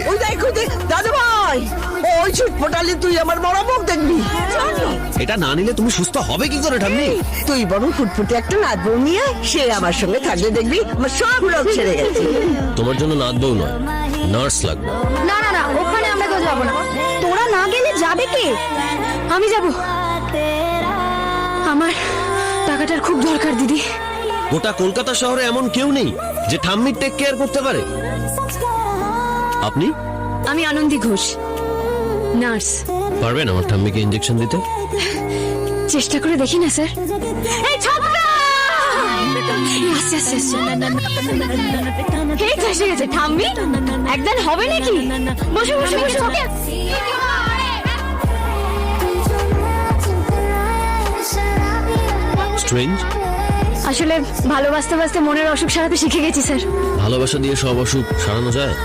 ওই দেখ দাদু ভাই, ওই ছুটপটালে তুই আমার বড় মুখ দেখবি। এটা না নিলে তুমি সুস্থ হবে কি করে ঠাম্মি? তুই বরং ফুটফুটে একটা নাত বউ নিয়ে সে আমার সঙ্গে থাকলে দেখবি আমার সব রোগ ছেড়ে গেছে। তোমার জন্য নাত বউ নয়, নার্স লাগবে। না না না, ওখানে আমরা কেউ যাবো না। তোরা না গেলে যাবে কে? আমি যাব। আমার টাকাটার খুব দরকার দিদি। গোটা কলকাতা শহরে এমন কেউ নেই যে ঠাম্মির টেক কেয়ার করতে পারে। আপনি? আমি আনন্দী ঘোষ, নার্স। পারবেন আমার ঠাম্মিকে ইনজেকশন দিতে? চেষ্টা করে দেখি না স্যার। এই ছোকরা! আস্তে আস্তে আস্তে। এই তো এসে গেছে ঠাম্মি। একদিন হবে নাকি? বসে বসে বসে। স্ট্রেঞ্জ। আসলে ভালোবাসতে বাসতে মনের অসুখ সারাতে শিখে গেছি স্যার। ভালোবাসা দিয়ে সব অসুখ সারানো যায়?